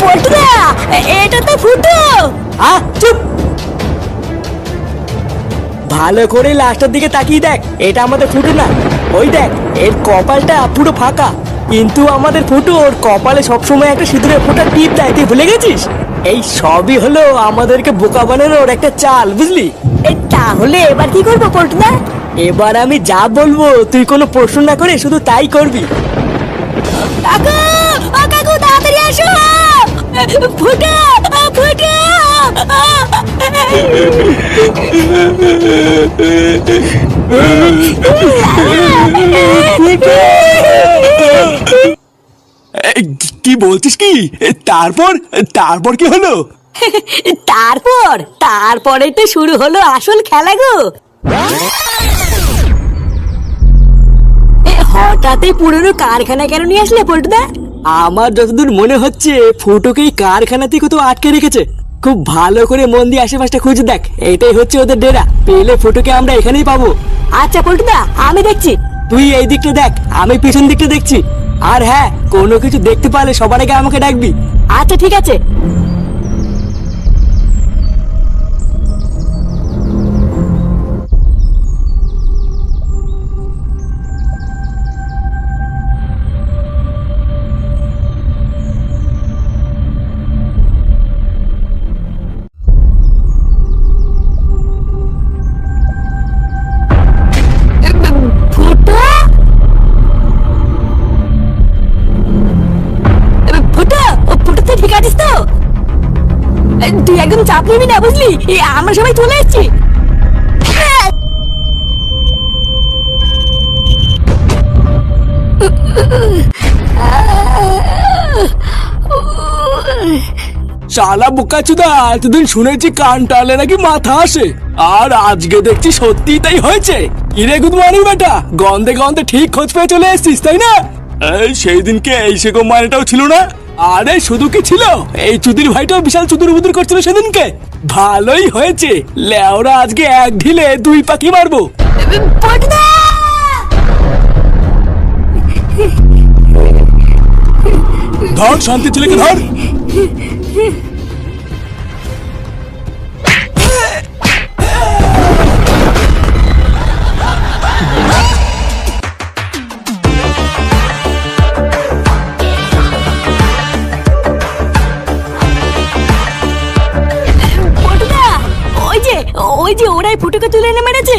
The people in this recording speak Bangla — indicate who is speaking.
Speaker 1: পল্টুদা, এটা তো ফুটো।
Speaker 2: চুপ। ভালো করে লাস্টের দিকে তাকিয়ে দেখ, এটা আমাদের ফুটো না। ওই দেখ, এর কপালটা পুরো ফাঁকা, কিন্তু আমাদের ফুটো ওর কপালে সবসময় একটা সিঁদুরের ফোঁটা টিপ দেয়, তুই ভুলে গেছিস? এই সবই হলো আমাদেরকে বোকা বানানোর একটা চাল, বুঝলি?
Speaker 1: তাহলে এবার কি করবো পল্টুদা?
Speaker 2: এবার আমি যা বলবো তুই কোনো প্রশ্ন না করে শুধু তাই করবি।
Speaker 1: কাকু, ও কাকু, তাড়াতাড়ি আসো। ফুটো, ফুটো।
Speaker 3: কি বলছিস কি? তারপর তারপর কি হলো?
Speaker 1: তারপরে তো শুরু হলো আসল খেলা গো। হঠাৎই পুরনো কারখানা কেন নিয়ে আসলে পল্টুদা?
Speaker 2: আমার যতদূর মনে হচ্ছে ফুটোকে এই কারখানাতেই কোথাও আটকে রেখেছে। খুব ভালো করে মন দিয়ে আশেপাশটা খুঁজে দেখ, এটাই হচ্ছে ওদের ডেরা। পেলে ফুটোকে আমরা এখানেই পাবো।
Speaker 1: আচ্ছা পল্টুদা, আমি দেখছি।
Speaker 2: তুই এই দিকটা দেখ, আমি পিছন দিকটা দেখছি। আর হ্যাঁ, কোনো কিছু দেখতে পারলে সবার আগে আমাকে ডাকবি।
Speaker 1: আচ্ছা ঠিক আছে। ফুটো, ফুটো, ফুটো তুই ঠিক আছিস তো? তুই একদম চাপ নিবি না, বুঝলি? আমরা সবাই চলে এসেছি।
Speaker 3: শালা বোকাচুদা, এতদিন শুনেছি কান টালে নাকি মাথা আসে, আর আজকে দেখছি সত্যি তাই হয়েছে। কিরে গুড মর্নিং বেটা, গন্ধে গন্ধে ঠিক খোঁজ পেয়ে চলে এসেছিস তাই না? এই সেই দিনকে এই সেরকম মানেটাও ছিল না। আরে শুধু কি ছিল, এই চুদির ভাইটাও বিশাল চুদুর বুদুর করছিল সেদিনকে। ভালোই হয়েছে, লেওরা আজকে এক ঢিলে দুই পাখি মারবো।
Speaker 1: পল্টুদা!
Speaker 3: ধর শান্তি ছেলেকে ধর।
Speaker 1: পল্টুদা, ওই যে ওরাই ফুটোকে তুলে এনে মেরেছে।